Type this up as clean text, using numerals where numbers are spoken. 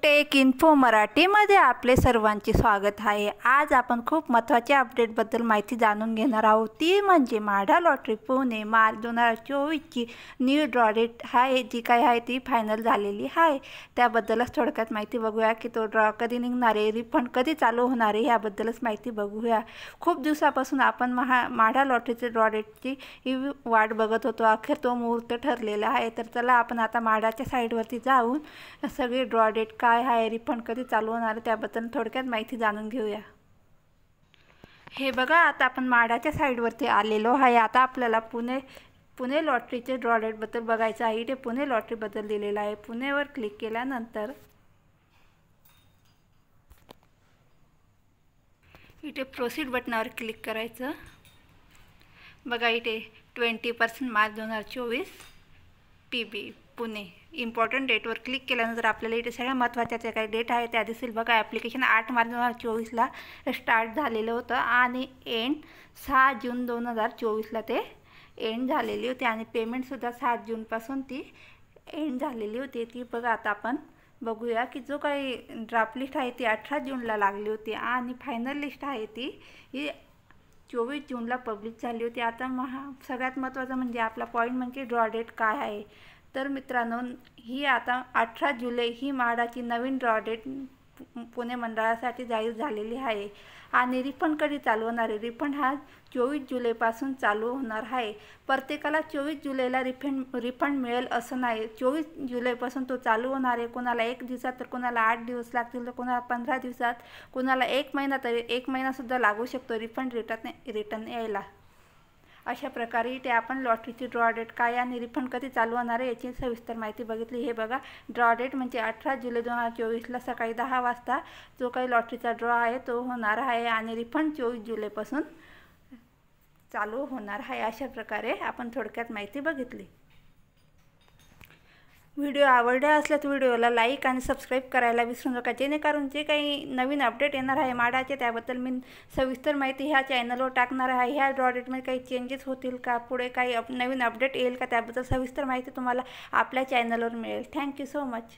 Take info मराठीमध्ये आपले सर्वांचे स्वागत आहे। आज आपण खूप महत्त्वाच्या अपडेटबद्दल माहिती जाणून घेणार आहोत। ती म्हणजे म्हाडा लॉटरी पुणे मार्च 2024ची न्यू ड्रॉ डेट आहे जी काय आहे ती फायनल झालेली आहे। त्याबद्दलच थोडक्यात माहिती बघूया की तो ड्रॉ कधी निघणार आहे, रिफंड कधी चालू होणार आहे याबद्दलच माहिती बघूया। खूप दिवसापासून आपण म्हाडा लॉटरीचे ड्रॉ डेटची वाट बघत होतो। अखेर तो मुहूर्त ठरलेला आहे। तर चला आपण आता म्हाडाच्या साईडवरती जाऊन सगळे ड्रॉ डेट काय आहे, रिफंड कधी चालू होणार त्याबद्दल थोडक्यात माहिती जाणून घेऊया। हे बघा, आता आपण म्हाडाच्या साईडवरती आलेलो आहे। आता आपल्याला पुणे लॉटरीचे ड्रॉ डेट बद्दल बघायचं आहे। इथे पुणे लॉटरी बद्दल दिलेलं आहे। पुणेवर क्लिक केल्यानंतर इथे प्रोसीड बटनावर क्लिक करायचं। बघा इथे 20% मार्च 2024 PB पुणे इम्पॉर्टंट डेटवर क्लिक केल्यानंतर आपल्याला इथे सगळ्या महत्त्वाच्या ज्या काही डेट आहे त्या दिसेल। बघा, ॲप्लिकेशन 8 मार्च 2024ला स्टार्ट झालेलं होतं आणि एंड 6 जून 2024ला ते एंड झालेली होती आणि पेमेंटसुद्धा 7 जूनपासून ती एंड झालेली होती। ती बघा, आता आपण बघूया की जो काही ड्राफ्ट लिस्ट आहे ती 18 जूनला लागली होती आणि फायनल लिस्ट आहे ती 24 जूनला पब्लिश झाली होती। आता सगळ्यात महत्त्वाचं म्हणजे आपला पॉईंट म्हणजे ड्रॉ डेट काय आहे। तर मित्रांनो, ही आता 18 जुलै ही म्हाडाची नवीन ड्रॉ डेट पुणे मंडळासाठी जाहीर झालेली आहे आणि रिफंड कधी चालू होणार आहे, रिफंड हा 24 जुलैपासून चालू होणार आहे। प्रत्येकाला 24 जुलैला रिफंड मिळेल असं नाही। 24 जुलैपासून तो चालू होणार आहे। कोणाला 1 दिवसात, तर कोणाला 8 दिवस लागतील, तर कोणाला 15 दिवसात, कोणाला 1 महिना, तरी 1 महिनासुद्धा लागू शकतो रिफंड रिटर्न यायला। अशा प्रकारे इथे आपण लॉटरीची ड्रॉ डेट काय आणि रिफंड कधी चालू होणार आहे याची सविस्तर माहिती बघितली। हे बघा, ड्रॉ डेट म्हणजे 18 जुलै 2024ला सकाळी 10 वाजता जो काही लॉटरीचा ड्रॉ आहे तो होणार आहे आणि रिफंड 24 जुलैपासून चालू होणार आहे। अशा प्रकारे आपण थोडक्यात माहिती बघितली। व्हिडिओ आवडला असल्यास व्हिडिओला लाईक आणि सबस्क्राईब करायला विसरू नका, जेणेकरून जे काही नवीन अपडेट येणार आहे म्हाडाचे त्याबद्दल मी सविस्तर माहिती ह्या चॅनलवर टाकणार आहे। ह्या ड्रॉ डेटमध्ये काही चेंजेस होतील का, पुढे काही नवीन अपडेट येईल का, त्याबद्दल सविस्तर माहिती तुम्हाला आपल्या चॅनलवर मिळेल। Thank you so much.